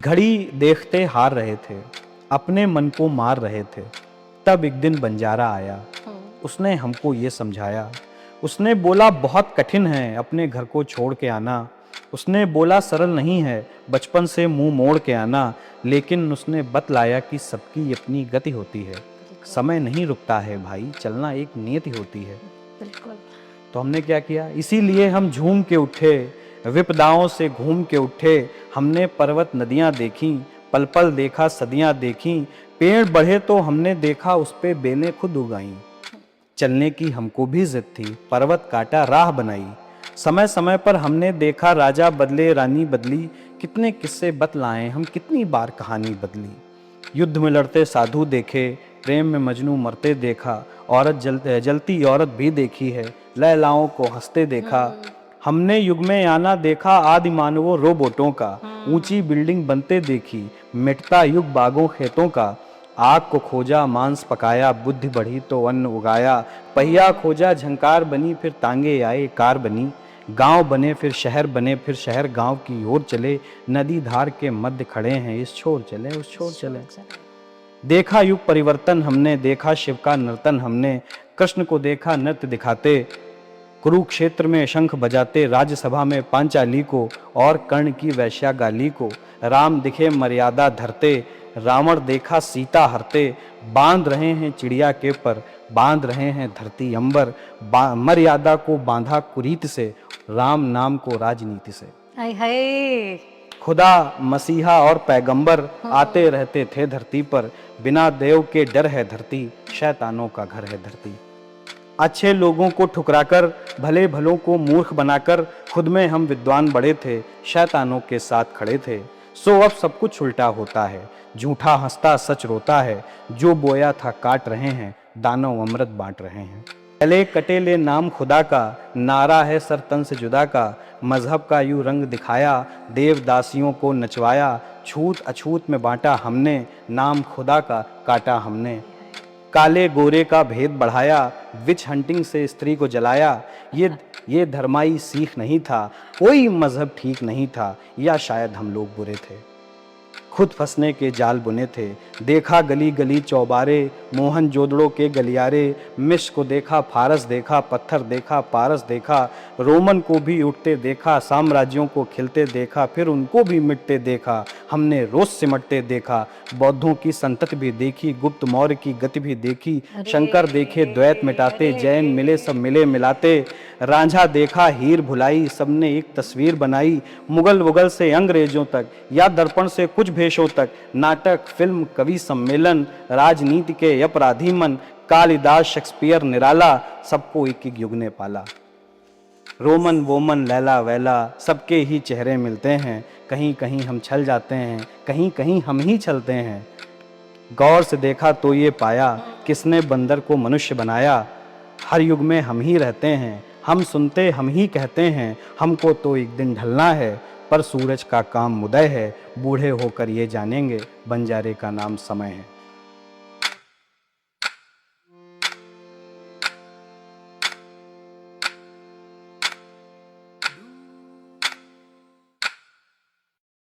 घड़ी देखते हार रहे थे, अपने मन को मार रहे थे। तब एक दिन बंजारा आया, उसने हमको ये समझाया। उसने बोला बहुत कठिन है अपने घर को छोड़ के आना। उसने बोला सरल नहीं है बचपन से मुंह मोड़ के आना। लेकिन उसने बतलाया कि सबकी अपनी गति होती है, समय नहीं रुकता है भाई, चलना एक नियति होती है। बिल्कुल। तो हमने क्या किया, इसीलिए हम झूम के उठे, विपदाओं से घूम के उठे। हमने पर्वत नदियां देखी, पल पल देखा सदियां देखी। पेड़ बढ़े तो हमने देखा उस पे बेलें खुद उगाई। चलने की हमको भी जिद थी, पर्वत काटा राह बनाई। समय समय पर हमने देखा राजा बदले रानी बदली। कितने किस्से बतलाएं हम, कितनी बार कहानी बदली। युद्ध में लड़ते साधु देखे, प्रेम में मजनू मरते देखा। औरत जलती औरत भी देखी है, लैलाओं को हंसते देखा। हमने युग में आना देखा आदि मानवों रोबोटों का। ऊंची बिल्डिंग बनते देखी, मिटता युग बागों खेतों का। आग को खोजा मांस पकाया, बुद्धि बढ़ी तो अन्न उगाया। पहिया खोजा झंकार बनी, फिर तांगे आए कार बनी। गांव बने फिर शहर बने, फिर शहर गांव की ओर चले। नदी धार के मध्य खड़े हैं, इस छोर चले उस छोर चले। देखा युग परिवर्तन हमने, देखा शिव का नर्तन हमने। कृष्ण को देखा नृत्य दिखाते, कुरुक्षेत्र में शंख बजाते। राज्यसभा में पांचाली को और कर्ण की वैश्या गाली को। राम दिखे मर्यादा धरते, रावण देखा सीता हरते। बांध रहे हैं चिड़िया के पर, बांध रहे हैं धरती अंबर। मर्यादा को बांधा कुरीत से, राम नाम को राजनीति से। हाय हाय। खुदा मसीहा और पैगंबर आते रहते थे धरती पर। बिना देव के डर है धरती, शैतानों का घर है धरती। अच्छे लोगों को ठुकराकर, भले भलों को मूर्ख बनाकर, खुद में हम विद्वान बड़े थे, शैतानों के साथ खड़े थे। सो अब सब कुछ उल्टा होता है, झूठा हंसता सच रोता है। जो बोया था काट रहे हैं, दानव अमृत बांट रहे हैं। पहले कटे ले नाम खुदा का, नारा है सर तन से जुदा का। मजहब का यूं रंग दिखाया, देवदासियों को नचवाया। छूत अछूत में बांटा हमने, नाम खुदा का काटा हमने। काले गोरे का भेद बढ़ाया, विच हंटिंग से स्त्री को जलाया। ये धर्माई सीख नहीं था, कोई मजहब ठीक नहीं था, या शायद हम लोग बुरे थे, खुद फंसने के जाल बुने थे। देखा गली गली चौबारे, मोहन जोदड़ों के गलियारे। मिस्र को देखा, फारस देखा, पत्थर देखा, पारस देखा। रोमन को भी उठते देखा, साम्राज्यों को खिलते देखा, फिर उनको भी मिटते देखा। हमने रोज सिमटते देखा, बौद्धों की संतति भी देखी, गुप्त मौर्य की गति भी देखी। शंकर देखे द्वैत मिटाते, जैन मिले सब मिले मिलाते। रांझा देखा हीर भुलाई, सबने एक तस्वीर बनाई। मुगल वुगल से अंग्रेजों तक, या दर्पण से कुछ भेषों तक। नाटक फिल्म कवि सम्मेलन, राजनीति के अपराधी मन। कालिदास शेक्सपियर निराला, सबको एक एक युग ने पाला। रोमन वोमन लैला वैला, सबके ही चेहरे मिलते हैं। कहीं कहीं हम छल जाते हैं, कहीं कहीं हम ही छलते हैं। गौर से देखा तो ये पाया, किसने बंदर को मनुष्य बनाया। हर युग में हम ही रहते हैं, हम सुनते हम ही कहते हैं। हमको तो एक दिन ढलना है, पर सूरज का काम उदय है। बूढ़े होकर ये जानेंगे, बंजारे का नाम समय है।